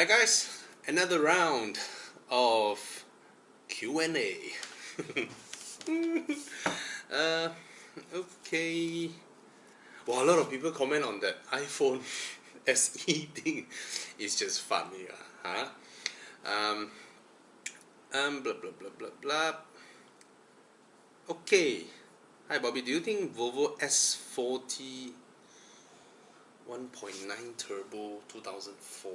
guys, another round of Q&A. Okay. Well, a lot of people comment on that iPhone SE thing. It's just funny, huh? Blah blah blah blah blah. Okay. Hi Bobby, do you think Volvo S40 1.9 turbo 2004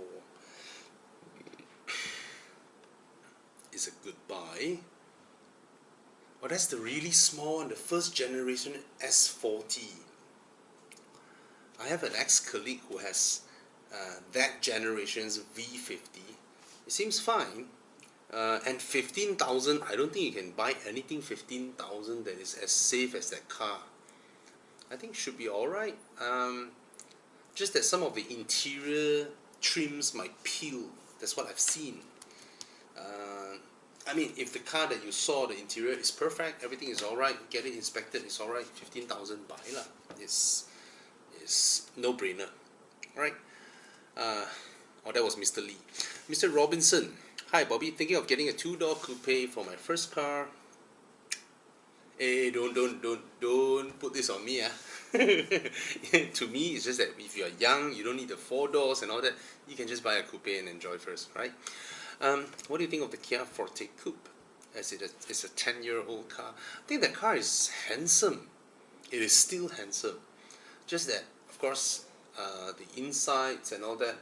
is a good buy? Oh, that's the really small one, the first generation S40. I have an ex-colleague who has that generation's V50. It seems fine. And 15,000, I don't think you can buy anything 15,000 that is as safe as that car. I think should be alright. Just that some of the interior trims might peel. That's what I've seen. I mean, if the car that you saw, the interior is perfect, everything is alright, get it inspected, it's alright, 15,000 buy lah. It's no brainer. Alright. Oh, that was Mr. Lee. Mr. Robinson. Hi Bobby, thinking of getting a two-door coupe for my first car. Hey, don't put this on me, To me, it's just that if you are young, you don't need the 4 doors and all that. You can just buy a coupe and enjoy first, right? What do you think of the Kia Forte coupe? As it's a 10-year-old car. I think the car is handsome. It is still handsome. Just that, of course, the insides and all that,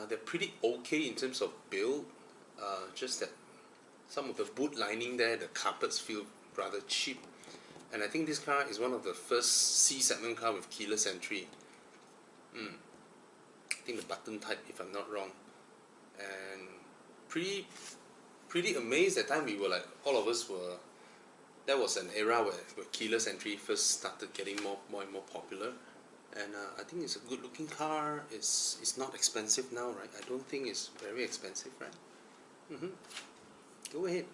they're pretty okay in terms of build. Just that some of the boot lining there, the carpets feel rather cheap. And I think this car is one of the first C-segment car with keyless entry. I think the button type, if I'm not wrong. And pretty amazed at the time. We were like, all of us were, that was an era where keyless entry first started getting more and more popular. And I think it's a good looking car. It's not expensive now, right? I don't think it's very expensive, right? Go ahead.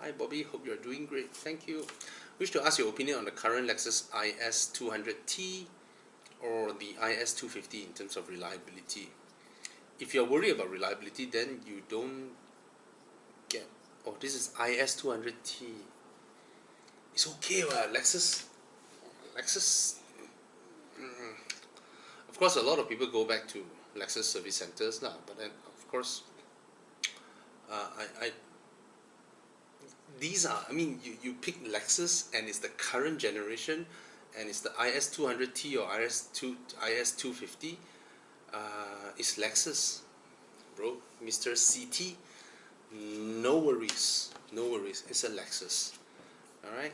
Hi Bobby, hope you're doing great. Thank you. Wish to ask your opinion on the current Lexus IS200T or the IS250 in terms of reliability. If you're worried about reliability, then you don't get. Oh, this is IS200T. It's okay, Lexus. Of course, a lot of people go back to Lexus service centers now, but then of course, these are, I mean, you pick Lexus and it's the current generation and it's the IS200T or IS250. It's Lexus, bro, Mr. CT. No worries, it's a Lexus. Alright.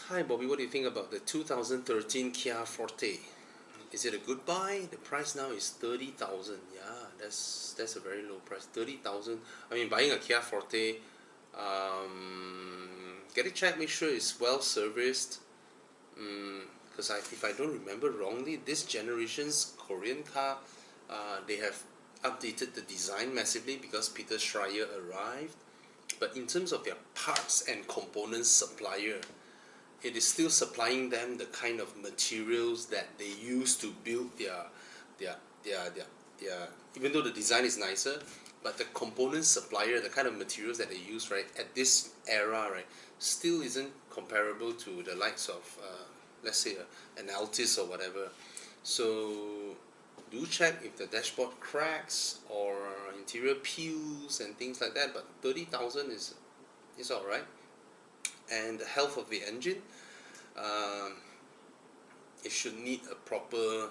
Hi Bobby, what do you think about the 2013 Kia Forte? Is it a good buy? The price now is 30,000. Yeah, that's a very low price. 30,000. I mean, buying a Kia Forte, get it checked, make sure it's well serviced. Because if I don't remember wrongly, this generation's Korean car, they have updated the design massively because Peter Schreier arrived. But in terms of their parts and components supplier, it is still supplying them the kind of materials that they use to build their even though the design is nicer, but the component supplier, the kind of materials that they use, right, at this era, right, still isn't comparable to the likes of let's say an Altis or whatever. So do check if the dashboard cracks or interior peels and things like that, but 30,000 is alright. And the health of the engine, it should need a proper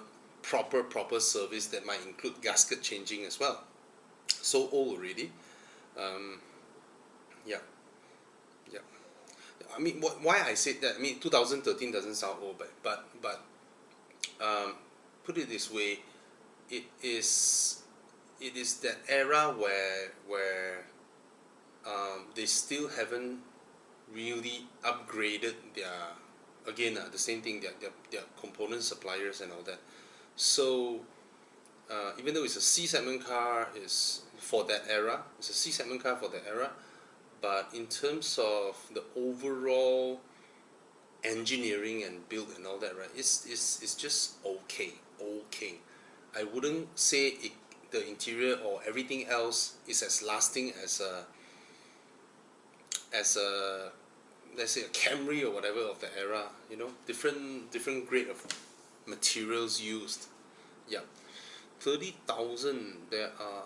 service that might include gasket changing as well. So old already. Yeah. I mean, why I said that? I mean, 2013 doesn't sound old, but put it this way, it is that era where they still haven't really upgraded the same thing, their component suppliers and all that. So even though it's a C-segment car, it's for that era, it's a C-segment car for that era, but in terms of the overall engineering and build and all that, right? It's just okay. I wouldn't say the interior or everything else is as lasting as a let's say a Camry or whatever of the era. You know, different grade of materials used. Yeah, 30,000. There are.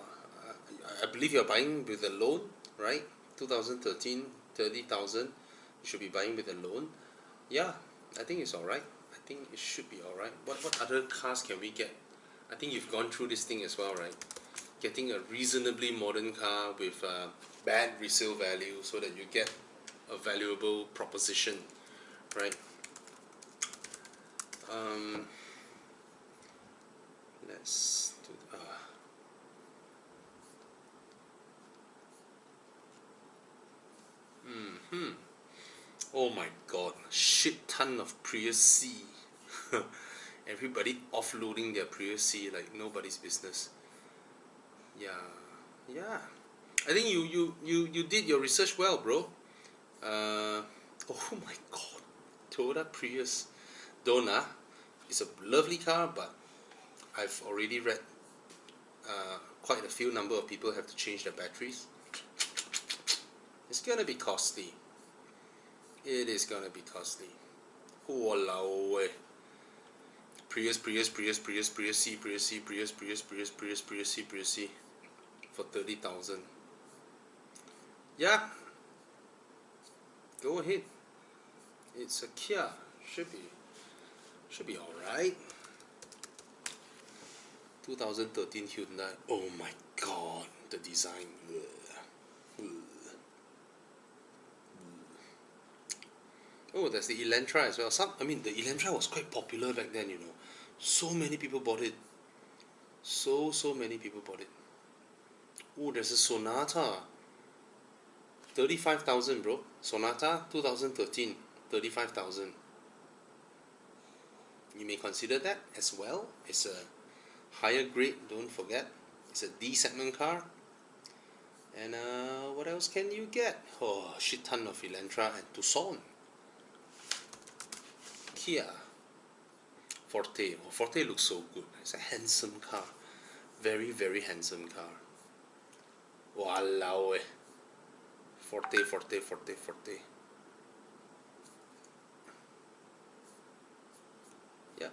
I believe you're buying with a loan, right? 2013, 30,000. You should be buying with a loan. Yeah, I think it's alright. I think it should be alright. What other cars can we get? I think you've gone through this thing as well, right? Getting a reasonably modern car with bad resale value so that you get a valuable proposition, right? Let's do. Oh my god, shit ton of Prius C. Everybody offloading their Prius C like nobody's business. Yeah. I think you did your research well, bro. Oh my god, Toyota Prius. Dona, it's a lovely car, but I've already read quite a few number of people have to change their batteries. It's gonna be costly. It is gonna be costly. Walao eh. Prius C for 30,000. Yeah. Go ahead. It's a Kia. Should be alright. 2013 Hyundai. Oh my god, the design. Oh, there's the Elantra as well. I mean, the Elantra was quite popular back then, you know. So many people bought it. So many people bought it. Oh, there's a Sonata. 35,000, bro. Sonata 2013. 35,000. You may consider that as well. It's a higher grade, don't forget. It's a D segment car. And what else can you get? Oh, shit ton of Elantra and Tucson. Kia Forte. Oh, Forte looks so good. It's a handsome car. Very handsome car. Walao eh. Forte. Yeah.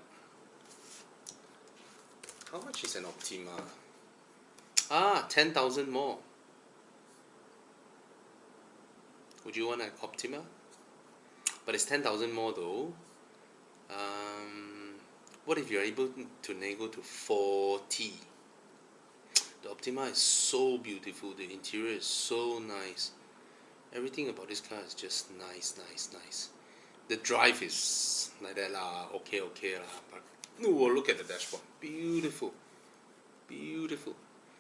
How much is an Optima? 10,000 more. Would you want an Optima? But it's 10,000 more though. What if you're able to nego to 40? The Optima is so beautiful. The interior is so nice. Everything about this car is just nice. The drive is like that lah, okay lah. But look at the dashboard. Beautiful.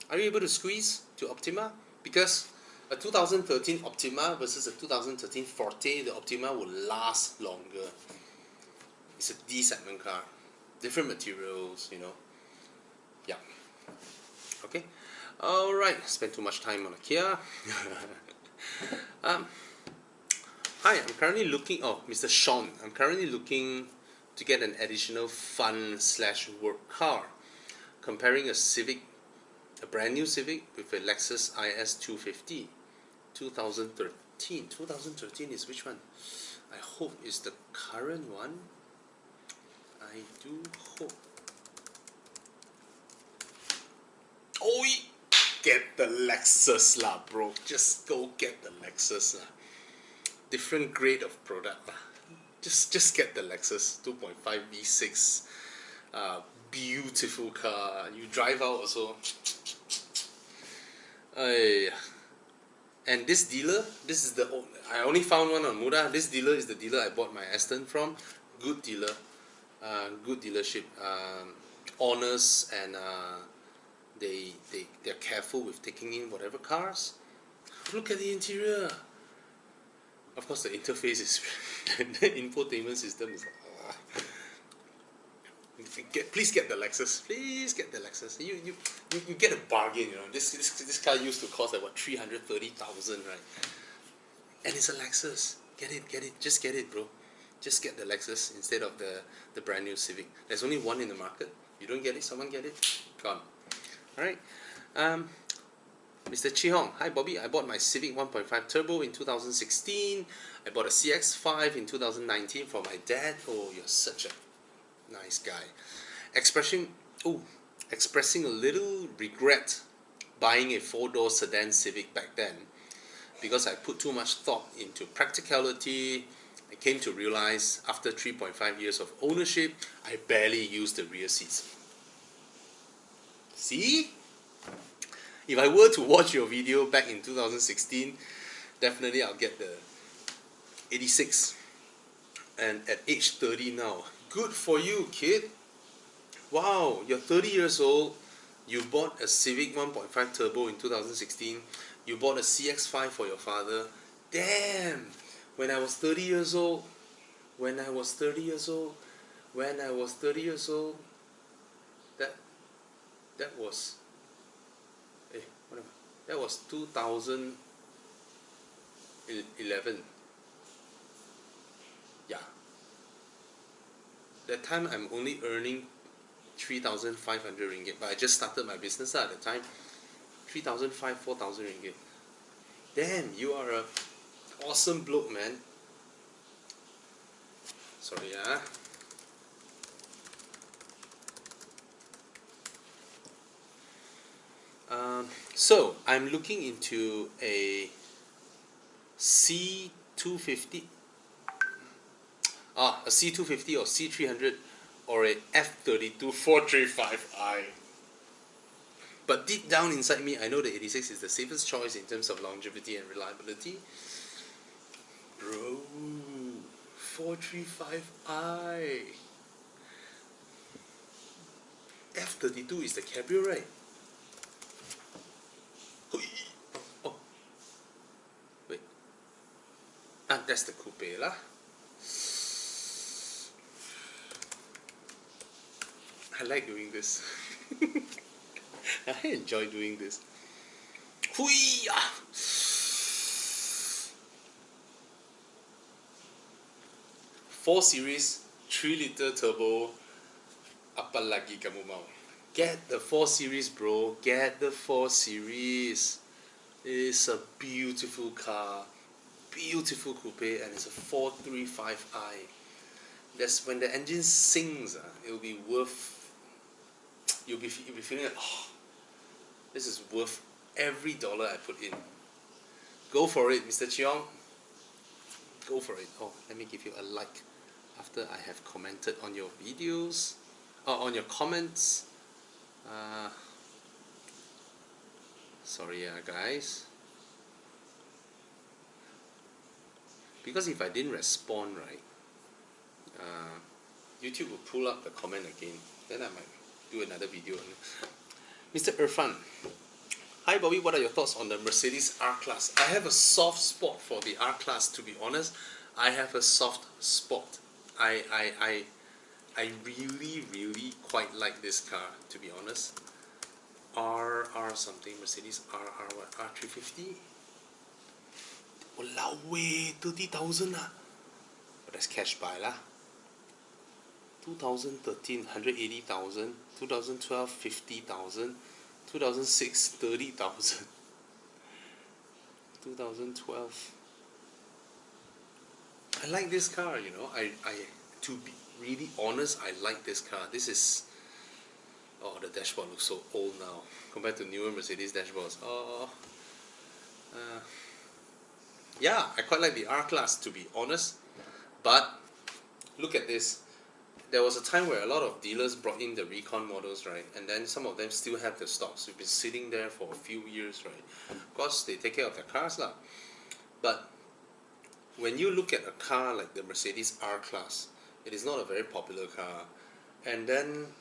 Are you able to squeeze to Optima? Because a 2013 Optima versus a 2013 Forte, the Optima will last longer. It's a D segment car. Different materials, you know. Yeah. Okay. Alright, spent too much time on a Kia. Hi, I'm currently looking, Mr. Sean, I'm currently looking to get an additional fun/work car. Comparing a Civic, a brand new Civic with a Lexus IS250, 2013. 2013 is which one? I hope it's the current one. I do hope. Oh, get the Lexus lah, bro. Just go get the Lexus lah. Different grade of product lah. Just get the Lexus 2.5 V6. Beautiful car. You drive out also. And this dealer, I only found one on Muda. This dealer is the dealer I bought my Aston from. Good dealer. Good dealership, honest, and they're careful with taking in whatever cars. Look at the interior. Of course, the interface is the infotainment system is. Please get the Lexus. Please get the Lexus. You get a bargain. You know, this car used to cost like what, 330,000, right? And it's a Lexus. Get it. Just get it, bro. just get the Lexus instead of the brand new Civic. There's only one in the market. You don't get it, someone get it, gone. Alright, Mr. Chi Hong, hi Bobby, I bought my Civic 1.5 Turbo in 2016. I bought a CX-5 in 2019 for my dad. Oh, you're such a nice guy. Expressing a little regret buying a 4-door sedan Civic back then, because I put too much thought into practicality. I came to realize after 3.5 years of ownership, I barely used the rear seats. See? If I were to watch your video back in 2016, definitely I'll get the 86. And at age 30 now, good for you, kid. Wow, you're 30 years old. You bought a Civic 1.5 Turbo in 2016. You bought a CX-5 for your father. Damn! When I was 30 years old, that was, that was 2011. Yeah. That time I'm only earning 3,500 ringgit, but I just started my business at the time. 3,500, 4,000 ringgit. Damn, you are a awesome bloke, man. Sorry, so I'm looking into a C250, a C250 or C300 or a F32 435i. But deep down inside me, I know the 86 is the safest choice in terms of longevity and reliability. Bro, 435i. F32 is the cabrio, right? Oh, wait. That's the coupe lah. I like doing this. I enjoy doing this. Hui! 4 Series, 3-liter turbo. Apa lagi kamu mau? Get the 4 Series, bro. Get the 4 Series. It's a beautiful car. Beautiful coupe, and it's a 435i. That's when the engine sings, it'll be worth. You'll be feeling like, oh, this is worth every dollar I put in. Go for it, Mr. Cheong. Go for it. Oh, let me give you a like after I have commented on your videos, on your comments. Sorry, guys. Because if I didn't respond right, YouTube will pull up the comment again. Then I might do another video. Mr. Irfan, hi Bobby, what are your thoughts on the Mercedes R-Class? I have a soft spot for the R-Class, to be honest. I have a soft spot. I really quite like this car, to be honest. R something, Mercedes what, R350? Walao weh, 30,000 lah. But that's cash buy lah. 2013, 180,000. 2012, 50,000. 2006, 30,000. 2012. I like this car, you know. To be really honest, I like this car. This is, oh, the dashboard looks so old now compared to newer Mercedes dashboards. Oh, yeah, I quite like the R-Class, to be honest. But look at this. There was a time where a lot of dealers brought in the recon models, right? And then some of them still have the stocks. We've been sitting there for a few years, right? Of course, they take care of their cars lah. But when you look at a car like the Mercedes R-Class, it is not a very popular car. And then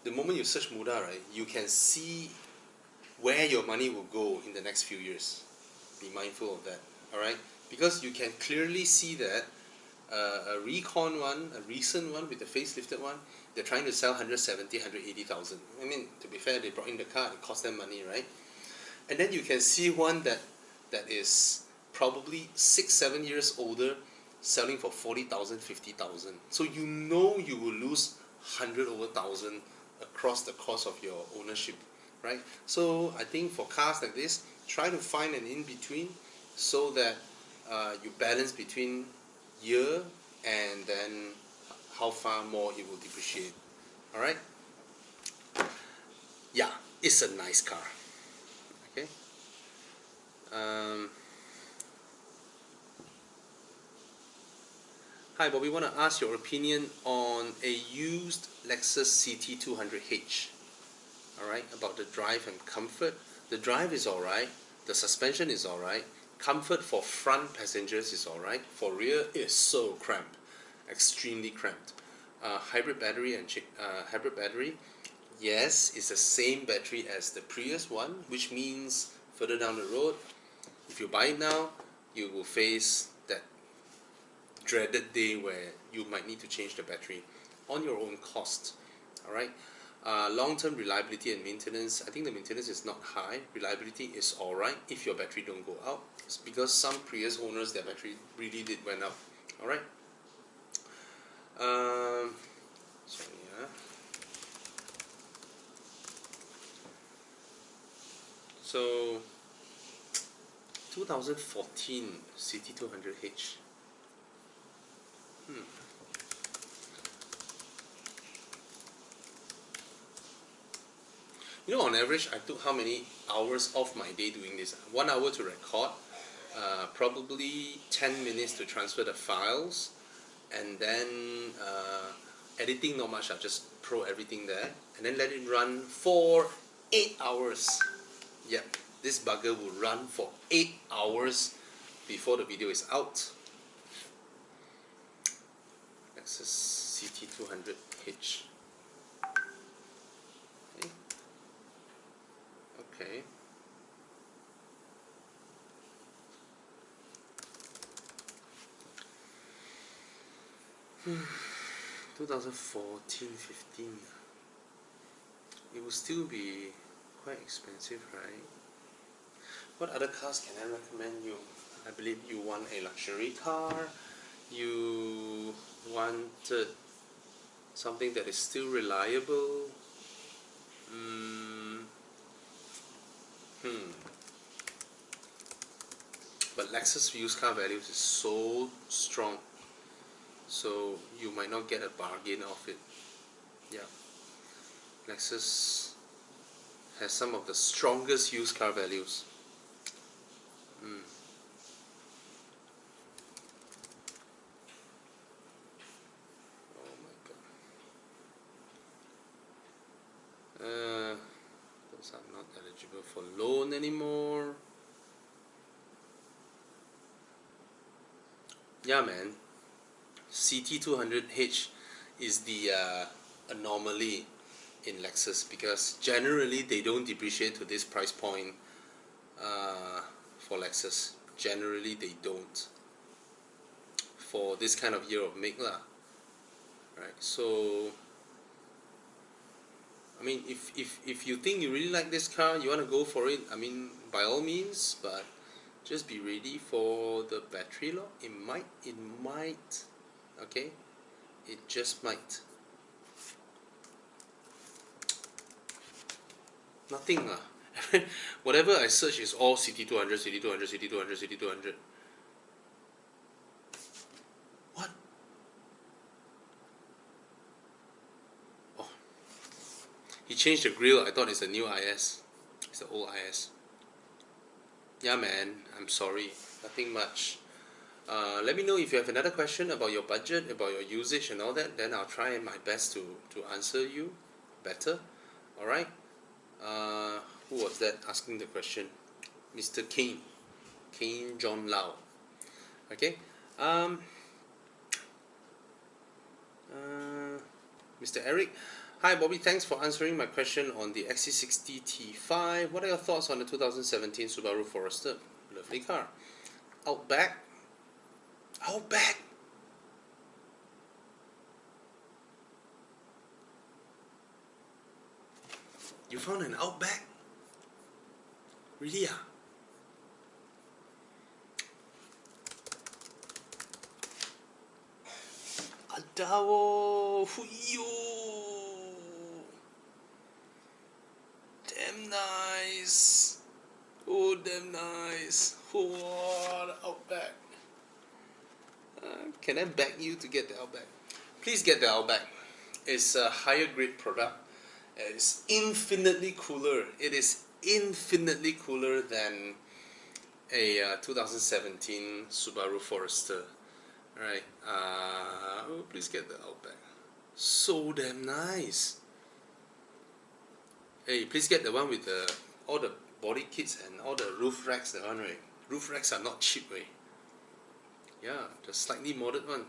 the moment you search Muda, right, you can see where your money will go in the next few years. Be mindful of that, alright? Because you can clearly see that a recon one, a recent one with the facelifted one, they're trying to sell 170, 180,000. I mean, to be fair, they brought in the car, it cost them money, right? And then you can see one that is probably 6-7 years older, selling for 40,000, 50,000. So you know you will lose 100 over 1,000 across the course of your ownership, right? So I think for cars like this, try to find an in-between so that you balance between year and then how far more it will depreciate. Alright? Yeah, it's a nice car. Okay. Hi Bobby, want to ask your opinion on a used Lexus CT200h. Alright, about the drive and comfort. The drive is alright, the suspension is alright, comfort for front passengers is alright, for rear it is so cramped, extremely cramped. Hybrid battery and hybrid battery, yes, it's the same battery as the previous one, which means further down the road, if you buy it now, you will face that dreaded day where you might need to change the battery on your own cost. Alright. Long-term reliability and maintenance, I think the maintenance is not high. Reliability is alright if your battery don't go out. It's because some previous owners, their battery really did went out. Alright. Sorry, So 2014 CT200h. You know, on average, I took how many hours off my day doing this? 1 hour to record, probably 10 minutes to transfer the files, and then editing not much. I just throw everything there, and then let it run for 8 hours. Yep, this bugger will run for 8 hours before the video is out. Lexus CT200h. Okay. Hmm. 2014, 15. It will still be quite expensive, right? What other cars can I recommend you? I believe you want a luxury car. You wanted something that is still reliable. But Lexus used car values is so strong, so you might not get a bargain off it. Yeah, Lexus has some of the strongest used car values. Oh my god. Those are not eligible for loan anymore. Yeah, man. CT200h is the anomaly in Lexus, because generally they don't depreciate to this price point for Lexus. Generally they don't, for this kind of year of make lah. Right, so I mean, if you think you really like this car, you want to go for it, I mean, by all means, but just be ready for the battery lock. It might, okay? It just might. Nothing lah. Whatever I search is all CT200, CT200, CT200, CT200. What? Oh. He changed the grille. I thought it's a new IS. It's the old IS. Yeah, man. I'm sorry. Nothing much. Let me know if you have another question about your budget, about your usage and all that. Then I'll try my best to answer you better. Alright? Who was that asking the question? Mr. Kane John Lau. Okay. Mr. Eric. Hi Bobby, thanks for answering my question on the XC60 T5. What are your thoughts on the 2017 Subaru Forester? Lovely car. Outback. You found an Outback? Really? Wadawo! Huyo! Damn nice! Oh, damn nice! What Outback! Can I beg you to get the Outback? Please get the Outback. It's a higher grade product. It's infinitely cooler. It is infinitely cooler than a 2017 Subaru Forester. Alright, oh, please get the Outback. So damn nice. Hey, please get the one with all the body kits and all the roof racks. The one, right? Roof racks are not cheap, right? Yeah, the slightly modded one.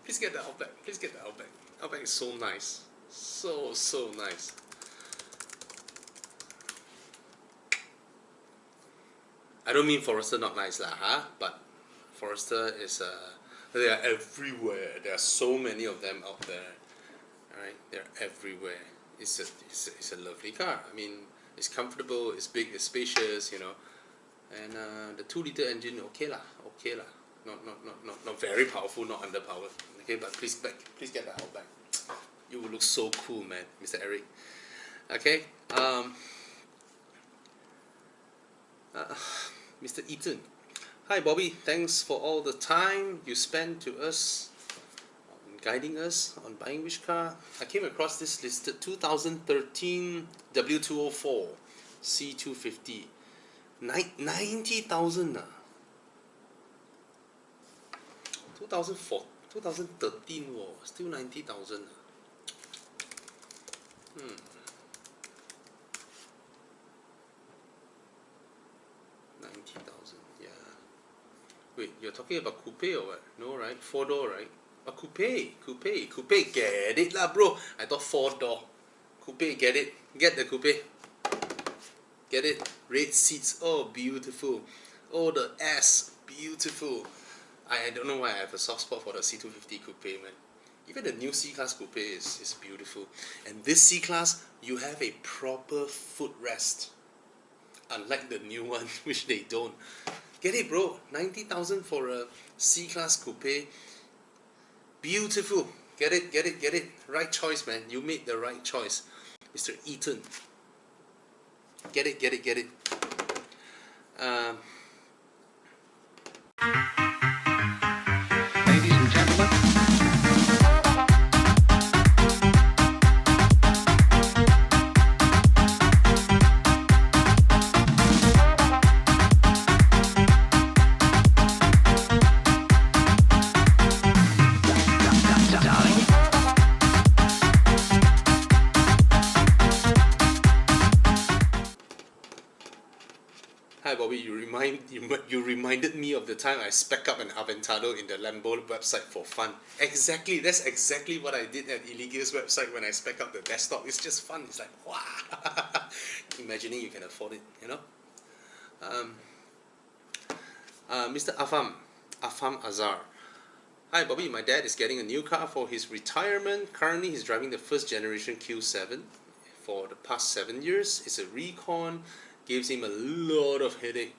Please get the Outback. Please get the Outback. Outback is so nice. So nice. I don't mean Forester not nice lah, huh? But Forester is they are everywhere. There are so many of them out there. Alright, they're everywhere. It's a lovely car. I mean, it's comfortable, it's big, it's spacious, you know. And the 2-liter engine, okay lah. Not very powerful, not underpowered. Okay, but please get the Outback. You will look so cool, man, Mr. Eric. Okay, Mr. Eaton. Hi Bobby, thanks for all the time you spent to us on guiding us on buying which car. I came across this listed 2013 W204 C250. 90,000 2013 still 90,000. 90,000, yeah. Wait, you're talking about coupe or what? No, right? 4-door, right? Coupe, get it lah, bro. I thought 4-door. Coupe, get it. Get the coupe. Get it. Red seats, oh, beautiful. Oh, the S, beautiful. I don't know why I have a soft spot for the C250 coupe, man. Even the new C-Class coupe is beautiful. And this C-Class, you have a proper footrest. Unlike the new one, which they don't. Get it, bro. 90,000 for a C-Class coupe. Beautiful. Get it. Right choice, man. You made the right choice. Mr. Eaton. Get it. Ladies and gentlemen. Hi Bobby, you reminded me of the time I spec up an Aventador in the Lambo website for fun. Exactly, that's exactly what I did at Illegal's website when I spec up the desktop. It's just fun. It's like, wow. Imagining you can afford it, you know. Mr. Afam Azar. Hi Bobby, my dad is getting a new car for his retirement. Currently he's driving the first generation Q7 for the past 7 years. It's a recon. Gives him a lot of headache,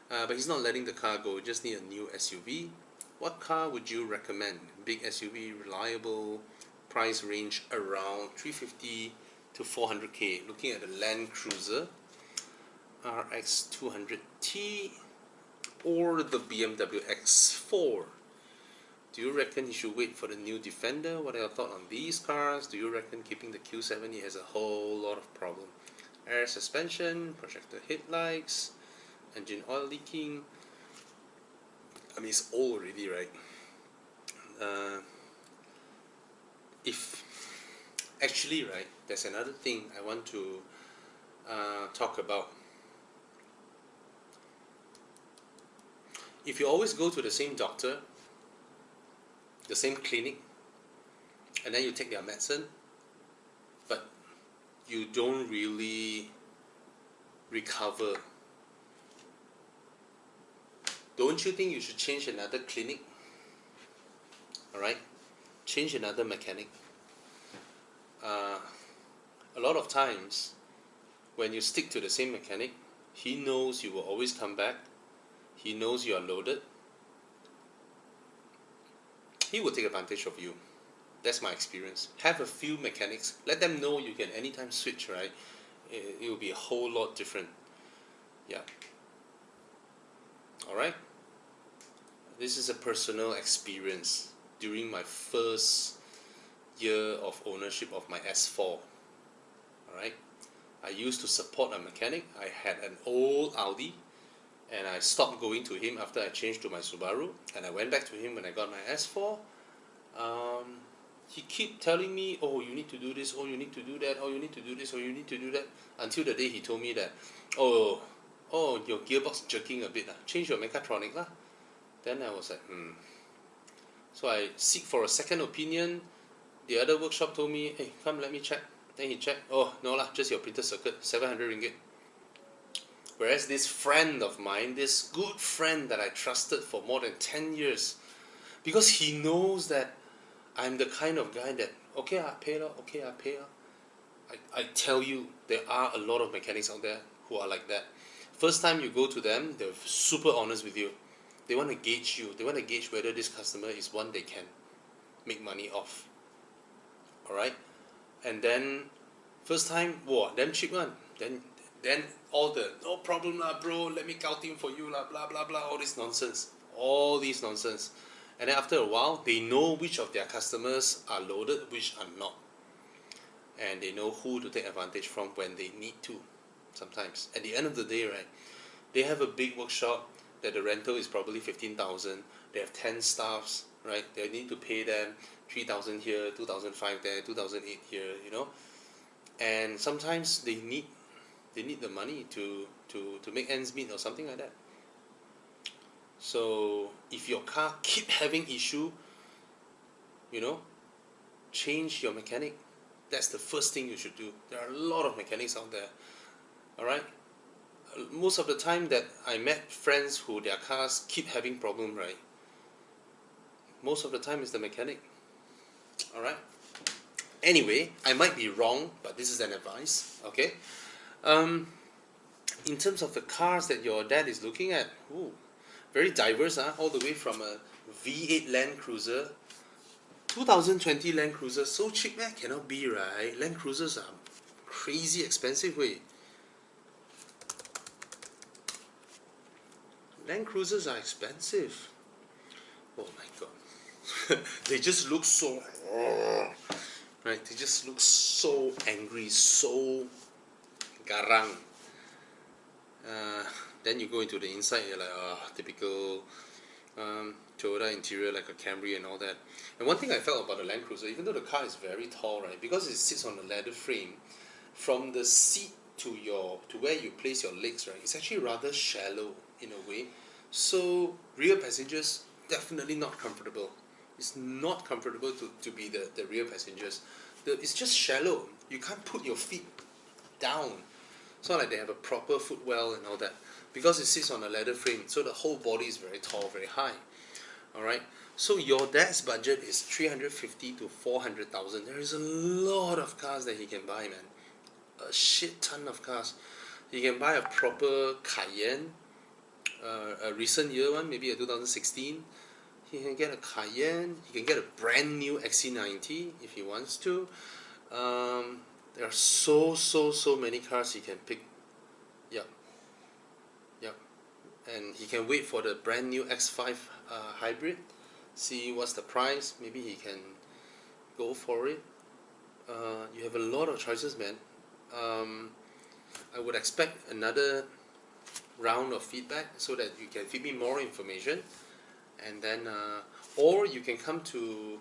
but he's not letting the car go. Just need a new SUV. What car would you recommend? Big SUV, reliable, price range around 350 to 400k. Looking at the Land Cruiser RX 200T or the BMW X4. Do you reckon he should wait for the new Defender? What are your thoughts on these cars? Do you reckon keeping the Q7? He has a whole lot of problem. Air suspension, projector headlights, engine oil leaking. I mean, it's old already, right? Right, there's another thing I want to talk about. If you always go to the same doctor, the same clinic, and then you take their medicine, but you don't really recover, don't you think you should change another clinic? Alright, change another mechanic. A lot of times when you stick to the same mechanic, he knows you will always come back, he knows you are loaded, he will take advantage of you. That's my experience. Have a few mechanics. Let them know you can anytime switch, right? It will be a whole lot different. Yeah. Alright? This is a personal experience during my first year of ownership of my S4. Alright? I used to support a mechanic. I had an old Audi, and I stopped going to him after I changed to my Subaru, and I went back to him when I got my S4. He keep telling me, oh, you need to do this, oh, you need to do that, oh, you need to do this, oh, you need to do that, until the day he told me that, oh, your gearbox jerking a bit, change your mechatronic lah. Then I was like, So I seek for a second opinion. The other workshop told me, hey, come let me check. Then he checked, oh, no lah, just your printed circuit, 700 ringgit. Whereas this friend of mine, this good friend that I trusted for more than 10 years, because he knows that I'm the kind of guy that, okay, I pay lah, okay, I pay lah. I tell you, there are a lot of mechanics out there who are like that. First time you go to them, they're super honest with you. They want to gauge you. They want to gauge whether this customer is one they can make money off. Alright? And then, first time, wow, damn cheap one. Then all the, no problem lah bro, let me scouting for you lah, blah blah blah, all this nonsense. All these nonsense. And then after a while, they know which of their customers are loaded, which are not. And they know who to take advantage from when they need to, sometimes. At the end of the day, right, they have a big workshop that the rental is probably 15,000. They have 10 staffs, right? They need to pay them 3,000 here, 2,005 there, 2,008 here, you know. And sometimes they need the money to make ends meet or something like that. So if your car keep having issue, you know, change your mechanic. That's the first thing you should do. There are a lot of mechanics out there. Alright? Most of the time that I met friends who their cars keep having problem, right? Most of the time it's the mechanic. Alright? Anyway, I might be wrong, but this is an advice. Okay? In terms of the cars that your dad is looking at, very diverse, all the way from a V8 Land Cruiser, 2020 Land Cruiser, so cheap man, cannot be, right? Land Cruisers are crazy expensive, wait. Land Cruisers are expensive. Oh my god. They just look so, right? They just look so angry, so garang. Then you go into the inside, you're like, typical Toyota interior, like a Camry and all that. And one thing I felt about the Land Cruiser, even though the car is very tall, right, because it sits on a leather frame, from the seat to where you place your legs, right, it's actually rather shallow in a way. So rear passengers, definitely not comfortable. It's not comfortable to be the rear passengers. It's just shallow. You can't put your feet down. It's not like they have a proper footwell and all that, because it sits on a leather frame, so the whole body is very tall, very high. Alright, so your dad's budget is 350 to 400,000. There is a lot of cars that he can buy, man. A shit ton of cars. He can buy a proper Cayenne, a recent year one, maybe a 2016. He can get a Cayenne. He can get a brand new XC90 if he wants to. There are so many cars he can pick. Yep. And he can wait for the brand new X5 hybrid, see what's the price, maybe he can go for it. You have a lot of choices, man. I would expect another round of feedback so that you can feed me more information, and then or you can come to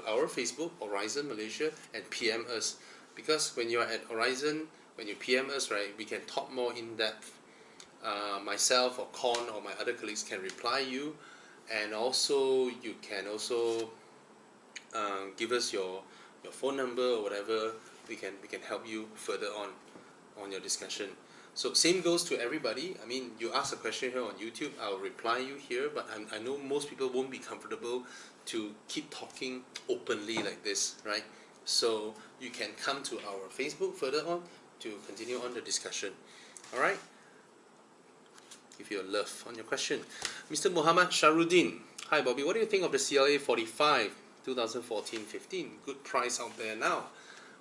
our Facebook, Horizon Malaysia, and PM us, because when you are at Horizon, when you PM us, right, we can talk more in depth. Myself or Con or my other colleagues can reply you, and also you can also give us your phone number or whatever. We can help you further on your discussion. So same goes to everybody. I mean, you ask a question here on YouTube, I'll reply you here, but I know most people won't be comfortable to keep talking openly like this, right? So you can come to our Facebook further on to continue on the discussion. Alright? Give you a love on your question. Mr. Muhammad Sharuddin, Hi Bobby, what do you think of the CLA45 2014-15? Good price out there now.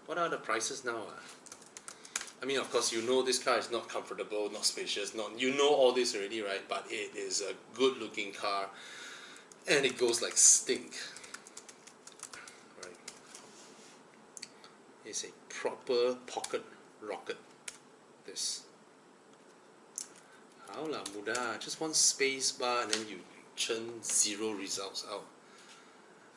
What are the prices now? I mean, of course, you know this car is not comfortable, not spacious, you know all this already, right? But it is a good looking car and it goes like stink. Right. It's a proper pocket rocket. This. How lah, mudah. Just one space bar and then you churn 0 results out.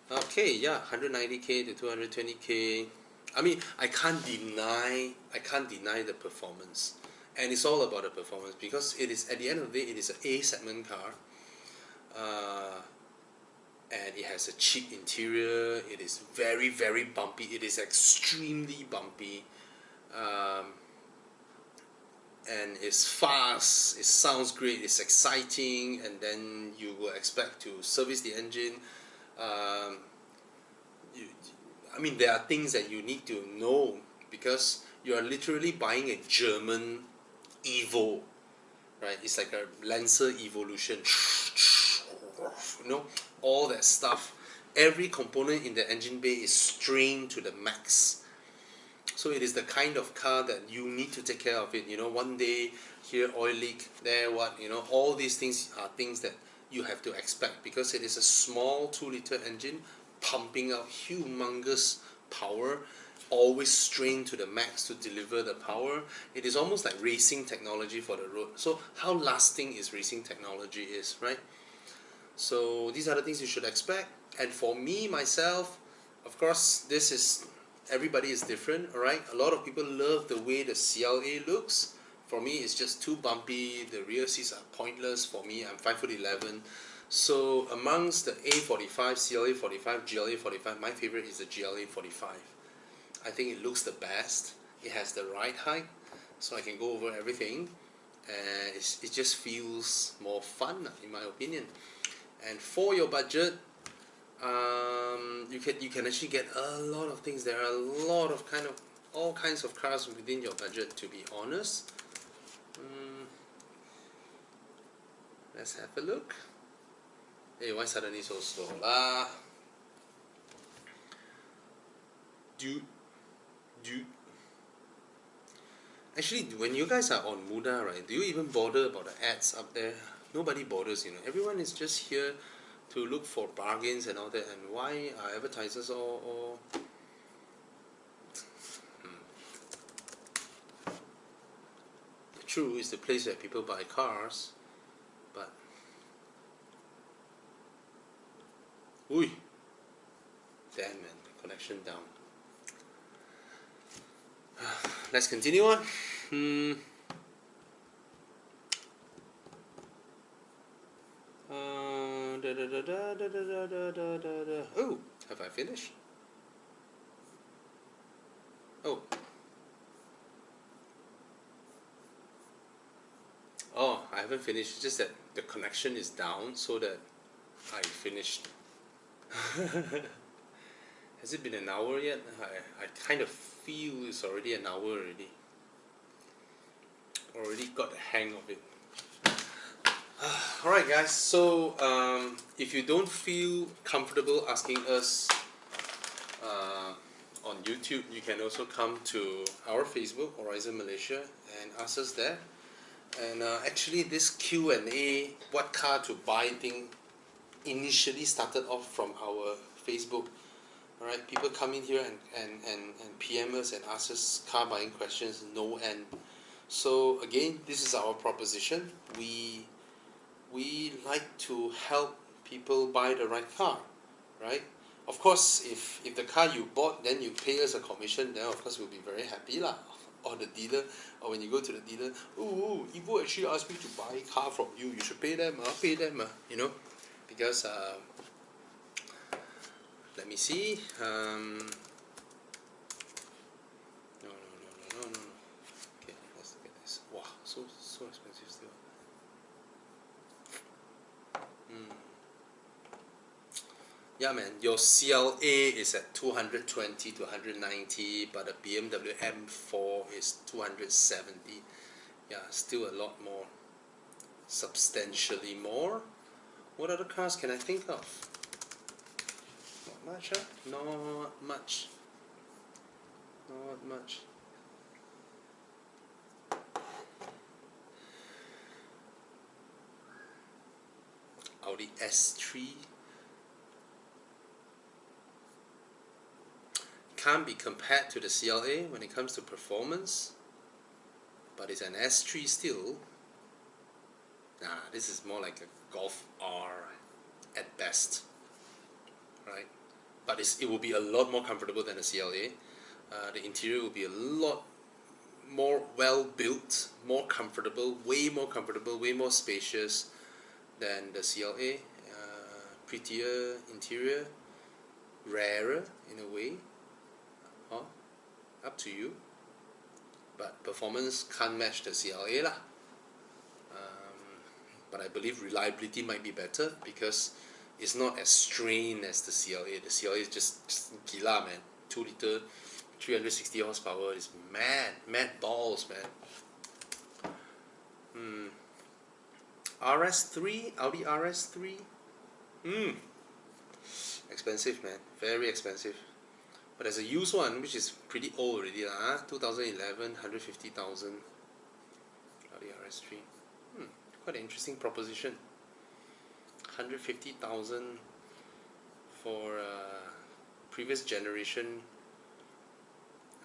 Okay, yeah, 190k to 220k. I mean, I can't deny the performance, and it's all about the performance because it is, at the end of the day, it is an A segment car, and it has a cheap interior. It is very, very bumpy. It is extremely bumpy, and it's fast. It sounds great. It's exciting, and then you will expect to service the engine. I mean, there are things that you need to know because you are literally buying a German Evo, right? It's like a Lancer Evolution, you know, all that stuff. Every component in the engine bay is strained to the max. So it is the kind of car that you need to take care of it. You know, one day here oil leak, there what, you know, all these things are things that you have to expect because it is a small 2-liter engine pumping out humongous power, always strained to the max to deliver the power. It is almost like racing technology for the road. So how lasting is racing technology is, right? So these are the things you should expect. And for me, myself, of course, this is, everybody is different, alright? A lot of people love the way the CLA looks. For me, it's just too bumpy. The rear seats are pointless. For me, I'm 5'11". So amongst the A45, CLA45, GLA45, my favorite is the GLA45. I think it looks the best. It has the right height, so I can go over everything, and it just feels more fun, in my opinion. And for your budget, you can actually get a lot of things. There are a lot of all kinds of cars within your budget. To be honest, let's have a look. Hey, why suddenly so slow? Dude. Actually, when you guys are on Muda, right, do you even bother about the ads up there? Nobody bothers, you know. Everyone is just here to look for bargains and all that. And why are advertisers all True, it's the place where people buy cars, but ooh, damn man, the connection down. Let's continue on. Oh, have I finished? Oh, I haven't finished. It's just that the connection is down, so that I finished. Has it been an hour yet? I kind of feel it's already an hour already. Already got the hang of it. Alright guys, so if you don't feel comfortable asking us on YouTube, you can also come to our Facebook, Horizon Malaysia, and ask us there. And actually this Q&A, what car to buy thing initially started off from our Facebook. Alright, people come in here and PM us and ask us car buying questions, no end. So again, this is our proposition. We like to help people buy the right car, right? Of course, if the car you bought, then you pay us a commission, then of course we'll be very happy lah. Or the dealer, or when you go to the dealer, oh, Evo actually asked me to buy a car from you. You should pay them, you know, because let me see. No. Okay, let's look at this. Wow, so expensive still. Yeah, man, your CLA is at 220 to 190, but the BMW M4 is 270. Yeah, still a lot more, substantially more. What other cars can I think of? Not much, huh? Not much. Not much. Audi S3 can't be compared to the CLA when it comes to performance, but it's an S3 still. Nah, this is more like a Golf R at best, right? But it will be a lot more comfortable than the CLA. The interior will be a lot more well built, more comfortable, way more spacious than the CLA. Prettier interior, rarer in a way. Huh? Up to you. But performance can't match the CLA lah. But I believe reliability might be better because it's not as strained as the CLA. The CLA is just gila, man. 2 liter, 360 horsepower is mad balls, man. RS3, Audi RS3. Expensive, man. Very expensive. But there's a used one which is pretty old already, 2011, 150,000. Audi RS3. Quite an interesting proposition. 150,000 for previous generation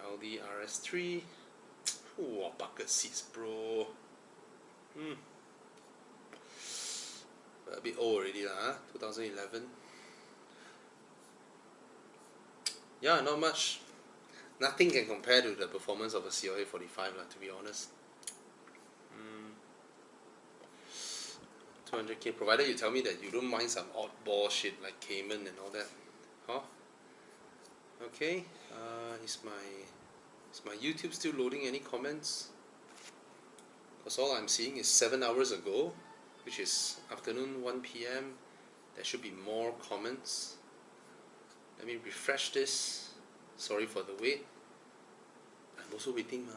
Audi RS3. Ooh, bucket seats, bro. A bit old already, 2011. Yeah, not much. Nothing can compare to the performance of a CLA45, to be honest. 200k, provided you tell me that you don't mind some oddball shit like Cayman and all that. Huh? Okay, is my YouTube still loading any comments? Because all I'm seeing is 7 hours ago, which is afternoon 1 PM. There should be more comments. Let me refresh this. Sorry for the wait. I'm also waiting.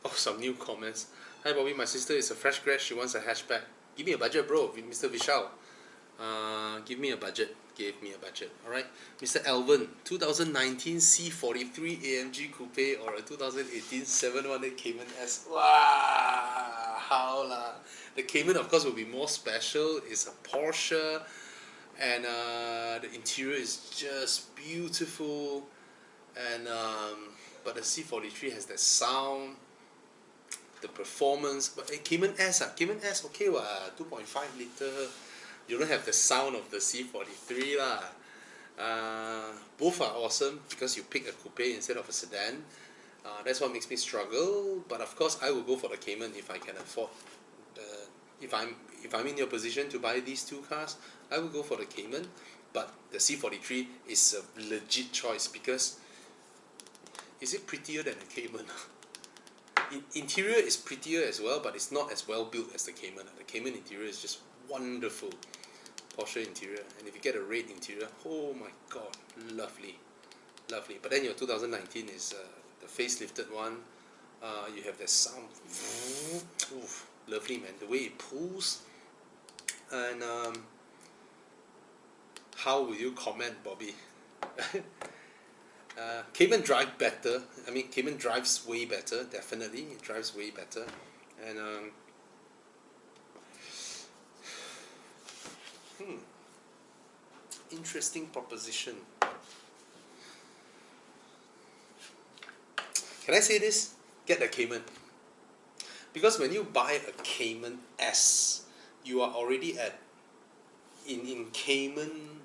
Oh, some new comments. Hi Bobby, my sister is a fresh grad. She wants a hatchback. Give me a budget, bro, Mr. Vishal. Give me a budget. Give me a budget. Alright. Mr. Alvin, 2019 C43 AMG Coupe or a 2018 718 Cayman S. Wow, how lah. The Cayman, of course, will be more special. It's a Porsche, and the interior is just beautiful. And but the C43 has that sound, the performance. But Cayman S, Cayman S, okay, 2.5 liter. You don't have the sound of the C43 lah. Both are awesome because you pick a coupe instead of a sedan. That's what makes me struggle. But of course, I will go for the Cayman if I can afford. If I'm in your position to buy these two cars, I will go for the Cayman. But the C43 is a legit choice because is it prettier than the Cayman? Interior is prettier as well, but it's not as well built as the Cayman. The Cayman interior is just wonderful. Porsche interior, and if you get a red interior, oh my god, lovely, lovely. But then your 2019 is the facelifted one. You have that sound, oof, lovely, man. The way it pulls, and how will you comment, Bobby? Cayman drive better. I mean, Cayman drives way better. Definitely, it drives way better, and interesting proposition. Can I say this? Get the Cayman. Because when you buy a Cayman S, you are already at in Cayman.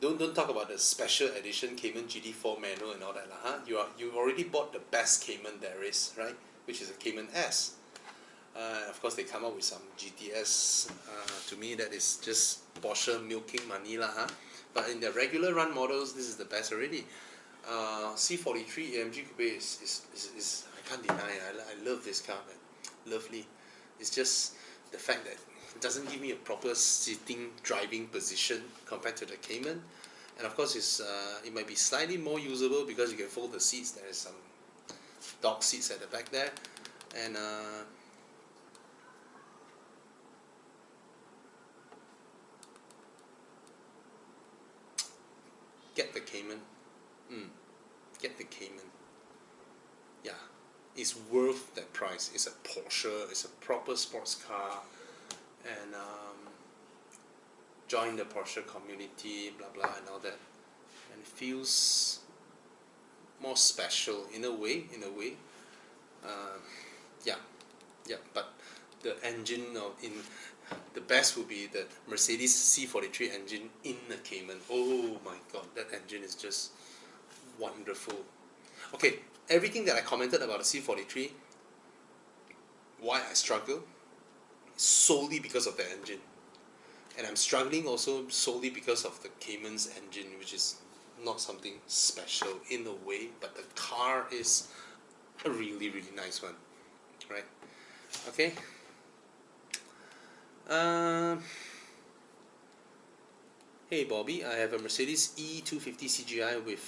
Don't talk about the special edition Cayman GT4 manual and all that lah. You've already bought the best Cayman there is, right? Which is a Cayman S. Of course, they come up with some GTS. To me, that is just Porsche milking money lah. But in the regular run models, this is the best already. C43 AMG Coupe is I can't deny it. I love this car, man. Lovely. It's just the fact that it doesn't give me a proper sitting driving position compared to the Cayman. And of course, it might be slightly more usable because you can fold the seats. There is some dog seats at the back there, and is worth that price. It's a Porsche, it's a proper sports car, and join the Porsche community, blah blah and all that, and it feels more special in a way. Yeah, but the engine the best would be the Mercedes C43 engine in the Cayman. Oh my god, that engine is just wonderful. Okay, everything that I commented about the C43, why I struggle, solely because of the engine. And I'm struggling also solely because of the Cayman's engine, which is not something special in a way, but the car is a really, really nice one, right? Okay. Hey Bobby, I have a Mercedes E250 CGI with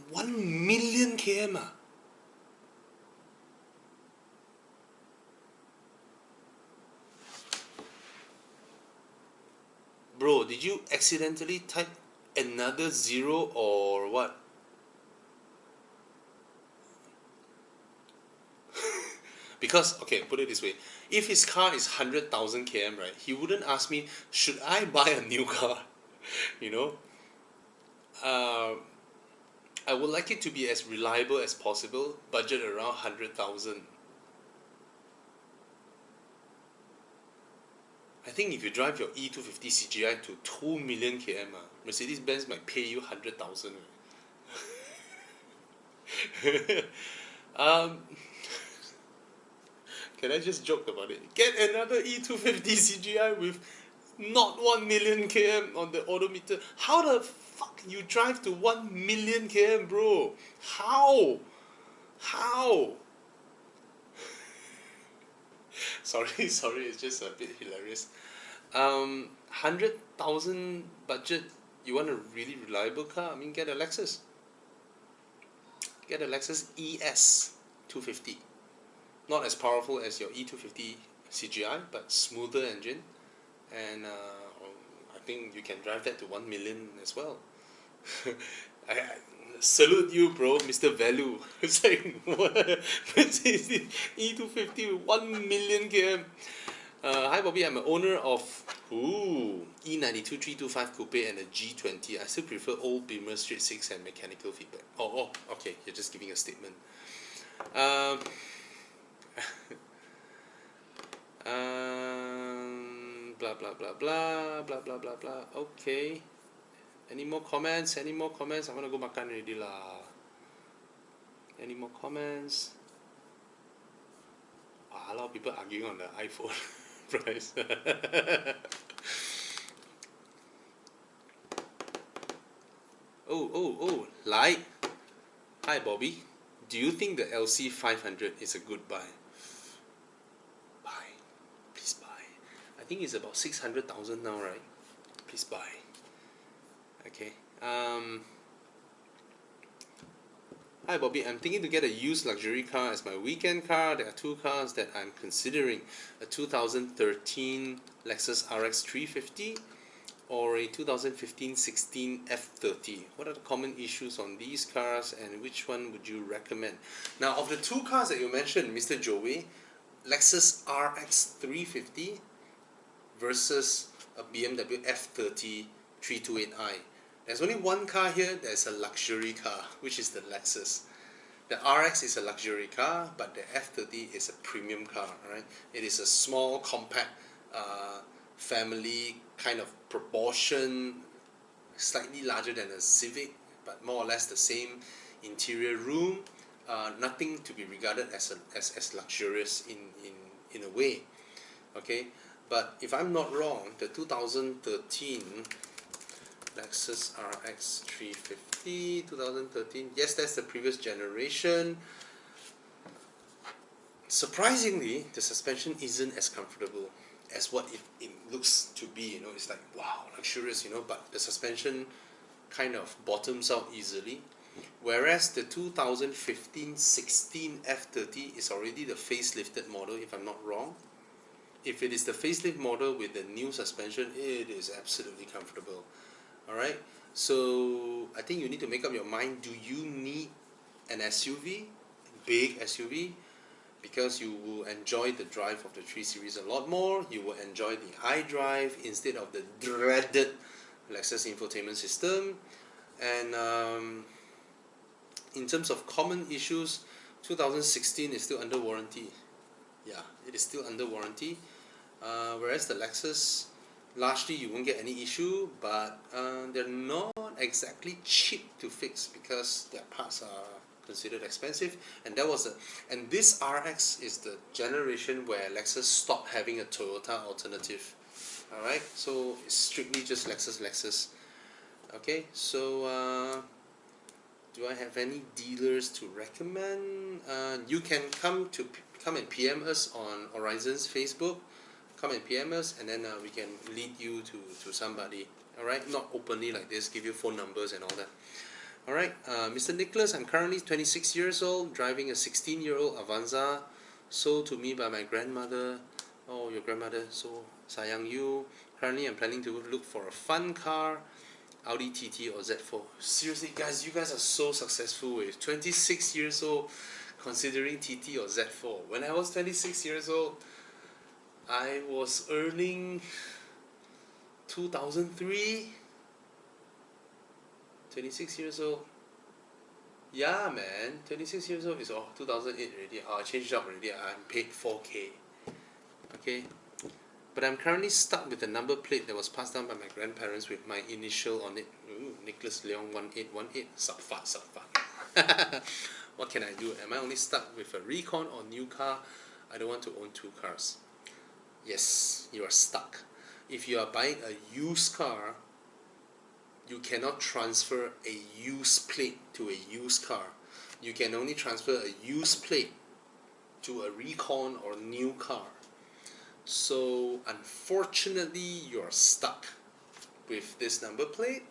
1 million km. Bro, did you accidentally type another zero or what? Because, okay, put it this way. If his car is 100,000 km, right, he wouldn't ask me, should I buy a new car? You know? I would like it to be as reliable as possible, budget around 100,000. I think if you drive your E250 CGI to 2 million km, Mercedes-Benz might pay you 100,000. Can I just joke about it? Get another E250 CGI with not 1 million km on the odometer. How the fuck you drive to 1 million km, bro? How? Sorry, it's just a bit hilarious. 100,000 budget, you want a really reliable car? I mean, get a Lexus. Get a Lexus ES250. Not as powerful as your E250 CGI, but smoother engine, and I think you can drive that to 1 million as well. I salute you, bro, Mr. Value. It's like, what? E250 with 1 million km. Hi Bobby, I'm an owner of E92 325 coupe and a G20. I still prefer old Beamer straight 6 and mechanical feedback. Oh, okay, you're just giving a statement. Blah blah blah blah blah blah blah blah. Okay. Any more comments? I want to go makan already lah. Any more comments? A lot of people arguing on the iPhone price. Oh, like. Hi Bobby. Do you think the LC500 is a good buy? Please buy. I think it's about 600,000 now, right? Please buy. Okay. Hi Bobby, I'm thinking to get a used luxury car as my weekend car. There are two cars that I'm considering: a 2013 Lexus RX 350 or a 2015-16 F30. What are the common issues on these cars, and which one would you recommend? Now, of the two cars that you mentioned, Mr. Joey, Lexus RX 350 versus a BMW F30 328i. There's only one car here that's a luxury car, which is the Lexus. The RX is a luxury car, but the F30 is a premium car, right? It is a small, compact, family kind of proportion, slightly larger than a Civic, but more or less the same interior room. Nothing to be regarded as luxurious in a way. Okay, but if I'm not wrong, the 2013 Lexus RX 350, 2013, yes, that's the previous generation. Surprisingly, the suspension isn't as comfortable as what it looks to be. You know, it's like, wow, luxurious, you know, but the suspension kind of bottoms out easily. Whereas the 2015-16 F30 is already the facelifted model, if I'm not wrong. If it is the facelift model with the new suspension, it is absolutely comfortable. Alright, so I think you need to make up your mind. Do you need an SUV, big SUV, because you will enjoy the drive of the 3 Series a lot more. You will enjoy the iDrive instead of the dreaded Lexus infotainment system. And in terms of common issues, 2016 is still under warranty. Yeah, it is still under warranty. Whereas the Lexus, largely you won't get any issue, but they're not exactly cheap to fix because their parts are considered expensive. And this RX is the generation where Lexus stopped having a Toyota alternative. Alright, so it's strictly just Lexus. Okay, so do I have any dealers to recommend? You can come and PM us on Horizon's Facebook. Come and PM us, and then we can lead you to somebody. Alright, not openly like this, give you phone numbers and all that. Alright, Mr. Nicholas, I'm currently 26 years old, driving a 16-year-old Avanza, sold to me by my grandmother. Oh, your grandmother, so sayang you. Currently, I'm planning to look for a fun car, Audi TT or Z4. Seriously, guys, you guys are so successful with 26 years old, considering TT or Z4. When I was 26 years old, I was earning 2003. 26 years old. Yeah, man. 26 years old is 2008 already. I changed job already. I'm paid 4K. Okay. But I'm currently stuck with the number plate that was passed down by my grandparents with my initial on it. Ooh, Nicholas Leong 1818. Subfat. What can I do? Am I only stuck with a recon or new car? I don't want to own 2 cars. Yes, you are stuck. If you are buying a used car, you cannot transfer a used plate to a used car. You can only transfer a used plate to a recon or new car. So unfortunately, you're stuck with this number plate.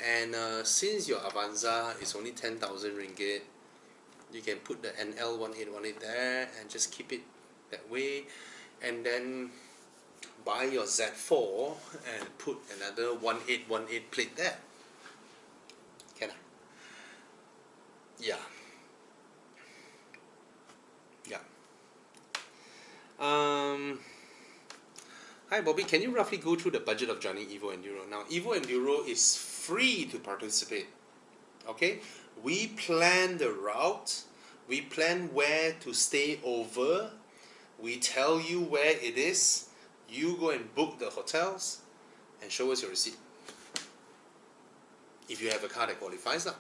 And since your Avanza is only 10,000 ringgit, you can put the NL1818 there and just keep it that way. And then buy your Z4 and put another 1818 plate there. Can I? Yeah. Hi Bobby, can you roughly go through the budget of joining Evo Enduro? Now, Evo Enduro is free to participate. Okay? We plan the route. We plan where to stay over. We tell you where it is. You go and book the hotels and show us your receipt. If you have a car that qualifies, lah.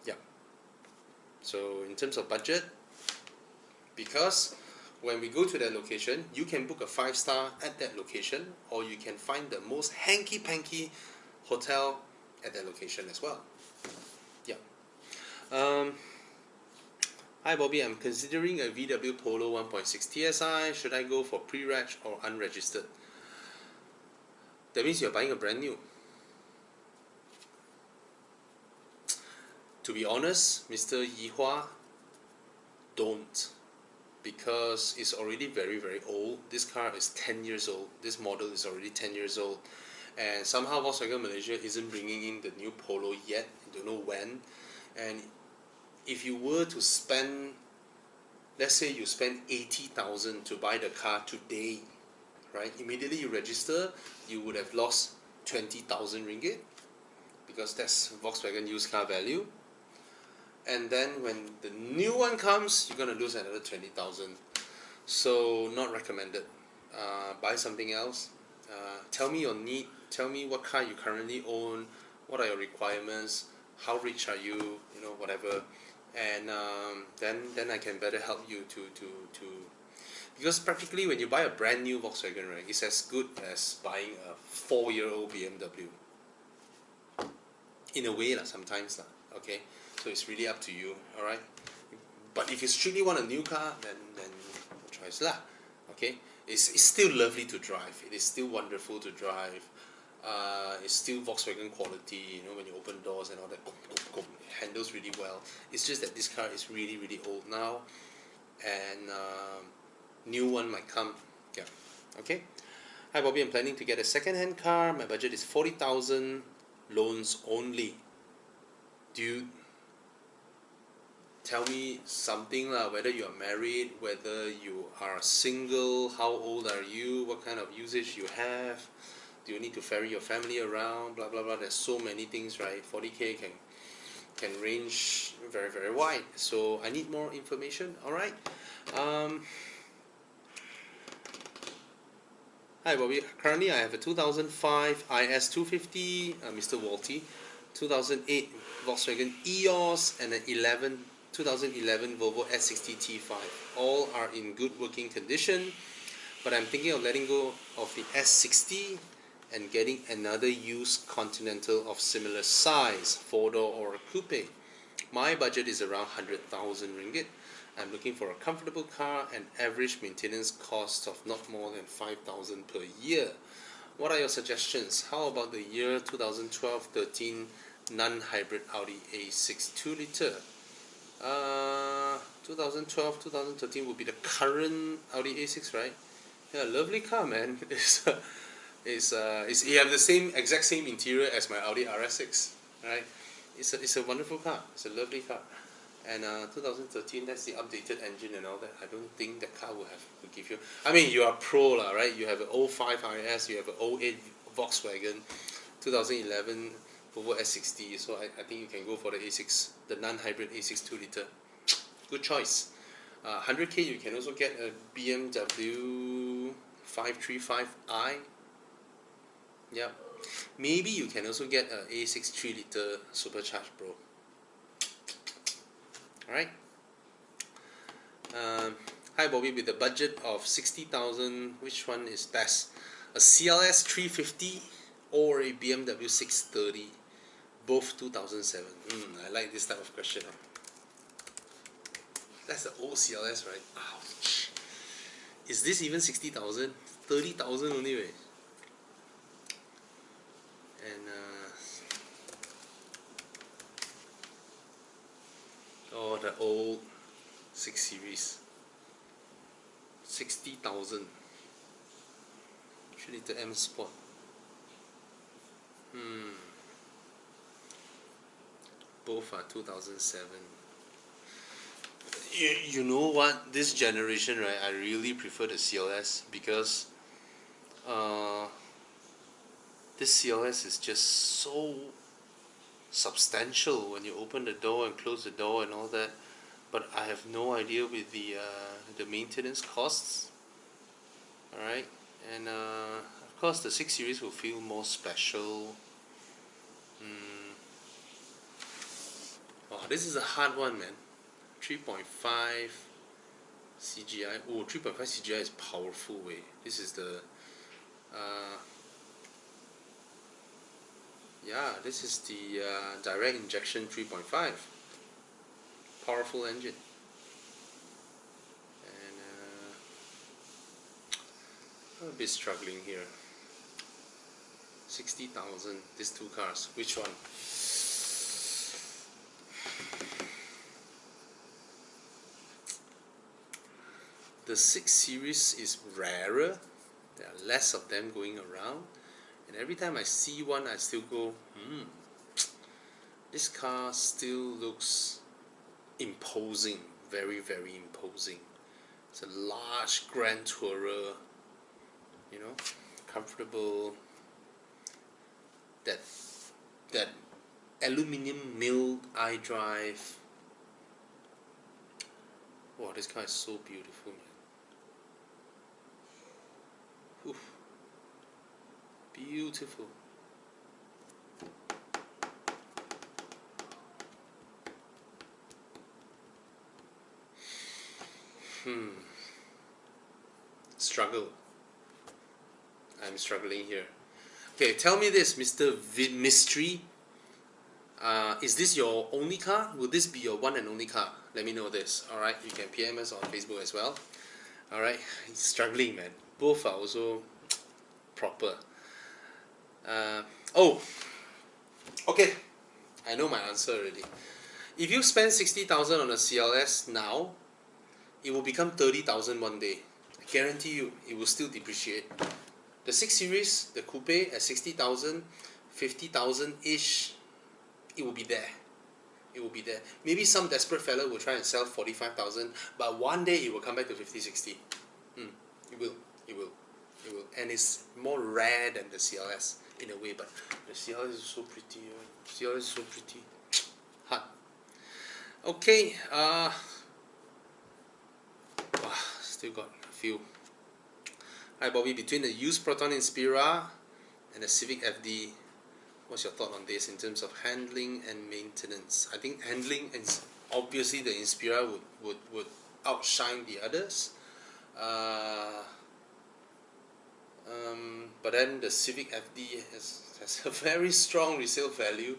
Yeah. So in terms of budget, because when we go to that location, you can book a 5-star at that location, or you can find the most hanky-panky hotel at that location as well. Yeah. Hi Bobby, I'm considering a VW Polo 1.6 TSI. Should I go for pre-reg or unregistered? That means you're buying a brand new. To be honest, Mr. Yihua, don't. Because it's already very, very old. This car is 10 years old. This model is already 10 years old. And somehow Volkswagen Malaysia isn't bringing in the new Polo yet. I don't know when. And if you were to spend, let's say you spend 80,000 to buy the car today, right? Immediately you register, you would have lost 20,000 ringgit, because that's Volkswagen used car value. And then when the new one comes, you're going to lose another 20,000. So not recommended. Buy something else. Tell me your need. Tell me what car you currently own. What are your requirements? How rich are you? You know, whatever. And then I can better help you to because practically when you buy a brand new Volkswagen, right, it's as good as buying a 4-year-old BMW. In a way, sometimes. Okay? So it's really up to you, alright? But if you strictly want a new car, then no choice lah. Okay? It's still lovely to drive. It is still wonderful to drive. It's still Volkswagen quality, you know, when you open doors and all that, it handles really well. It's just that this car is really, really old now, and new one might come. Yeah. Okay? Hi Bobby, I'm planning to get a second-hand car. My budget is 40,000, loans only. Dude, tell me something lah, whether you are married, whether you are single, how old are you, what kind of usage you have, do you need to ferry your family around, blah blah blah. There's so many things, right? 40K can range very wide, so I need more information. All right. Hi Bobby, currently I have a 2005 IS250 Mr. Walty, 2008 Volkswagen EOS, and an 2011 Volvo S60T5. All are in good working condition, but I'm thinking of letting go of the S60 and getting another used Continental of similar size, 4-door or a coupe. My budget is around 100,000 ringgit. I'm looking for a comfortable car and average maintenance cost of not more than 5,000 per year. What are your suggestions? How about the year 2012-13 non-hybrid Audi A6 2-liter? 2012-2013 would be the current Audi A6, right? Yeah, lovely car, man. You have the exact same interior as my Audi RS6, right? It's a wonderful car. It's a lovely car. And 2013, that's the updated engine and all that. I don't think that car will give you. I mean, you are pro lah, right? You have an 05 RS, you have an 08 Volkswagen, 2011 Volvo S60. So I think you can go for the A6, the non-hybrid A6 2-liter. Good choice. 100K, you can also get a BMW 535i. Yep. Maybe you can also get a A6 3-liter supercharged, bro. Alright. Hi Bobby, with a budget of 60,000, which one is best? A CLS350 or a BMW 630? Both 2007. I like this type of question. That's the old CLS, right? Ouch. Is this even 60,000? 30,000 only, right? And oh, the old 6 Series, 60,000, 3-liter M Sport. Both are 2007. You know what? This generation, right? I really prefer the CLS because this CLS is just so substantial when you open the door and close the door and all that, but I have no idea with the maintenance costs. Alright, and of course the 6 Series will feel more special. Wow, this is a hard one, man. 3.5 CGI. Oh, 3.5 CGI is powerful way. This is the yeah, this is the direct injection 3.5. Powerful engine. And I'm a bit struggling here. 60,000, these two cars. Which one? The 6 Series is rarer. There are less of them going around. And every time I see one, I still go, this car still looks imposing, very imposing. It's a large Grand Tourer, you know, comfortable. That aluminium milled iDrive. Wow, this car is so beautiful, man. Oof. Beautiful. Struggle. I'm struggling here. Okay, tell me this, Mr. Mystery. Is this your only car? Will this be your one and only car? Let me know this. Alright, you can PM us on Facebook as well. Alright, struggling, man. Both are also proper. Oh, okay. I know my answer already. If you spend 60,000 on a CLS now, it will become 30,000 one day. I guarantee you, it will still depreciate. The 6 Series, the coupe at 60,000, 50,000 ish, it will be there. It will be there. Maybe some desperate fella will try and sell 45,000, but one day it will come back to 50, 60. It will, it will, it will. And it's more rare than the CLS in a way, but the CLS is so pretty. CLS is so pretty. Hard. Okay, still got a few. Hi Bobby, between the used Proton Inspira and the Civic FD, what's your thought on this in terms of handling and maintenance? I think handling, and obviously the Inspira would outshine the others. But then the Civic FD has a very strong resale value.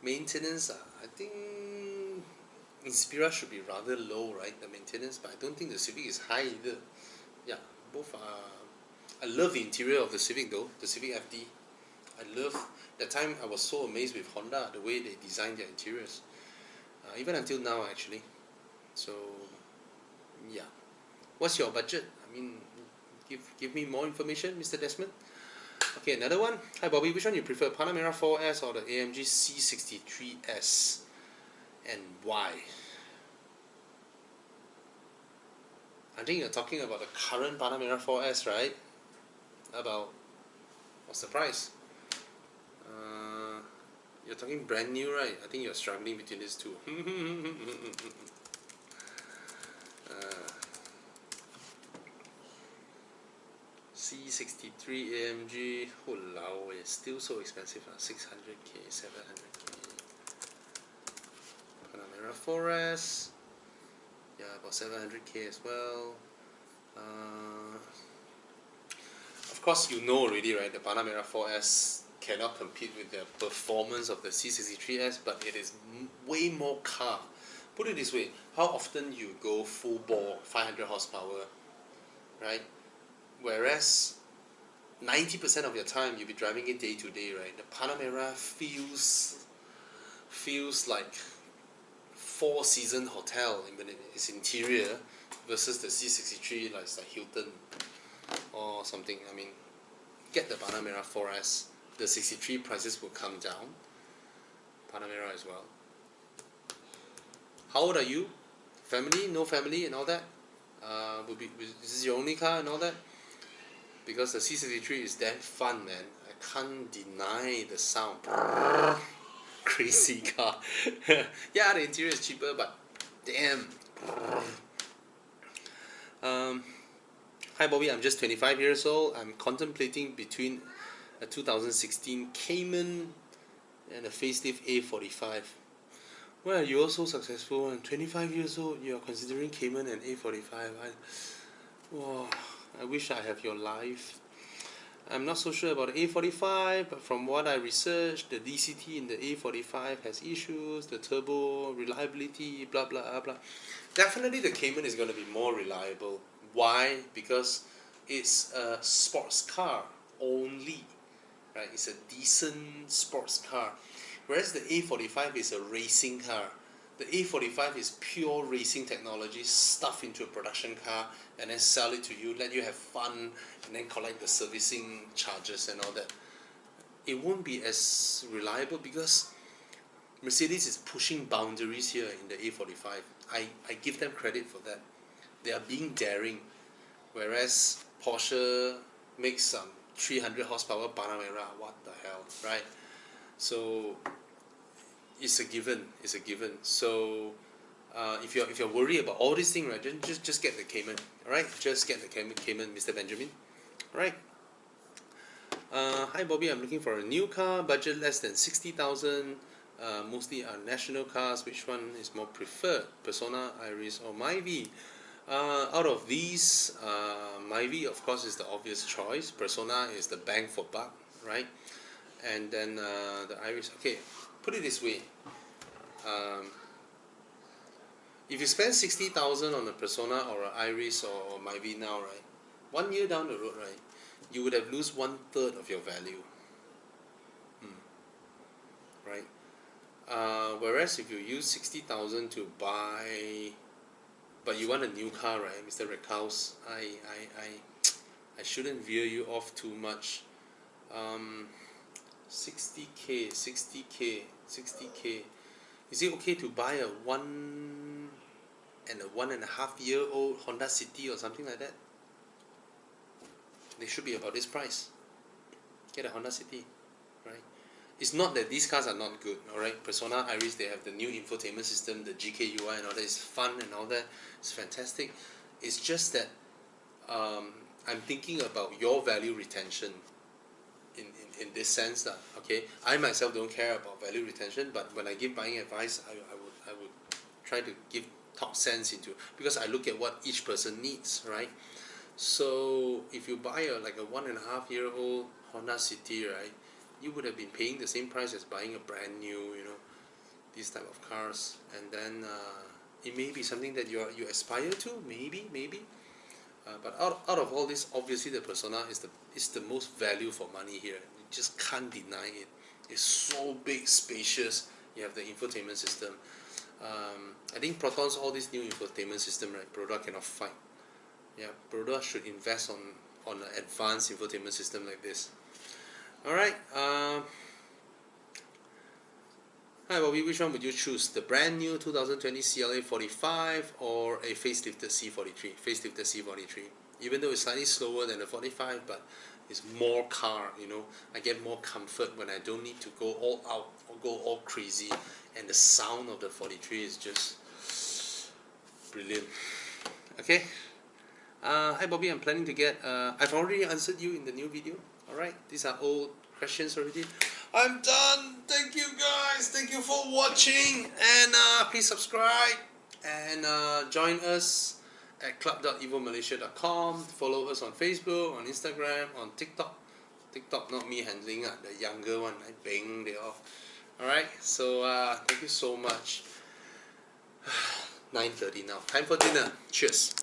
Maintenance, I think Inspira should be rather low, right? The maintenance, but I don't think the Civic is high either. Yeah, both are. I love the interior of the Civic though, the Civic FD. I love that time. I was so amazed with Honda, the way they designed their interiors, even until now actually. So yeah, what's your budget? I mean, give me more information, Mr. Desmond. Okay, another one. Hi Bobby, which one you prefer, Panamera 4S or the AMG C63S, and why? I think you're talking about the current Panamera 4S, right? About, what's the price? You're talking brand new, right? I think you're struggling between these two. C63 AMG, walao, it's still so expensive. 600k, 700k. Panamera 4S, yeah, about 700k as well. Of course, you know already, right? The Panamera 4S cannot compete with the performance of the C63S, but it is way more car. Put it this way, how often you go full bore, 500 horsepower, right? Whereas 90% of your time you'll be driving it day to day, right? The Panamera feels like four-season hotel in its interior versus the C63, like it's like Hilton or something. I mean, get the Panamera 4S. The 63 prices will come down. Panamera as well. How old are you? Family? No family and all that? Is this your only car and all that? Because the C63 is damn fun, man. I can't deny the sound. Crazy car. Yeah, the interior is cheaper, but damn. Hi Bobby, I'm just 25 years old. I'm contemplating between a 2016 Cayman and a facelift A45. Well, you're so successful, and 25 years old, you're considering Cayman and A45. Wow, I wish I have your life. I'm not so sure about the A45, but from what I researched, the DCT in the A45 has issues, the turbo reliability, blah blah blah. Definitely the Cayman is going to be more reliable. Why? Because it's a sports car only, right? It's a decent sports car. Whereas the A45 is a racing car. The A45 is pure racing technology stuffed into a production car and then sell it to you, let you have fun, and then collect the servicing charges and all that. It won't be as reliable because Mercedes is pushing boundaries here in the A45. I give them credit for that. They are being daring. Whereas Porsche makes some 300 horsepower Panamera, what the hell, right? So it's a given. It's a given. So if you're worried about all these things, right, then just get the Cayman. All right, just get the Cayman, Mr. Benjamin. All right. Hi Bobby, I'm looking for a new car, budget less than 60,000. Mostly are national cars. Which one is more preferred? Persona, Iris, or Myvi? Out of these, Myvi of course is the obvious choice. Persona is the bang for buck, right? And then the Iris. Okay, put it this way. If you spend 60,000 on a Persona or an Iris or Myvi now, right? 1 year down the road, right, you would have lost 1/3 of your value. Right? Whereas if you use 60,000 to buy, but you want a new car, right, Mr. Reckhouse, I shouldn't veer you off too much. 60K, 60K, 60K. Is it okay to buy a 1.5-year-old Honda City or something like that? They should be about this price. Get a Honda City, right? It's not that these cars are not good, alright? Persona, Iris, they have the new infotainment system, the GKUI and all that. It's fun and all that. It's fantastic. It's just that I'm thinking about your value retention in this sense that, okay, I myself don't care about value retention, but when I give buying advice, I would try to give top sense into, because I look at what each person needs, right? So if you buy like a 1.5-year-old Honda City, right, you would have been paying the same price as buying a brand new, these type of cars, and then it may be something that you aspire to, maybe. But out of all this, obviously the Persona is the most value for money here. You just can't deny it. It's so big, spacious. You have the infotainment system. I think Proton's all these new infotainment system, right? Perodua cannot fight. Yeah, Perodua should invest on an advanced infotainment system like this. Alright, hi Bobby, which one would you choose? The brand new 2020 CLA45 or a facelifted C43? Facelifted C43. Even though it's slightly slower than the 45, but it's more car, I get more comfort when I don't need to go all out or go all crazy, and the sound of the 43 is just brilliant. Okay. Hi Bobby, I'm planning to get, I've already answered you in the new video. Alright, these are old questions already. I'm done. Thank you guys. Thank you for watching. And please subscribe. And join us at club.evomalaysia.com. Follow us on Facebook, on Instagram, on TikTok. TikTok, not me handling the younger one. I bang they all. Alright, so thank you so much. 9:30 now. Time for dinner. Cheers.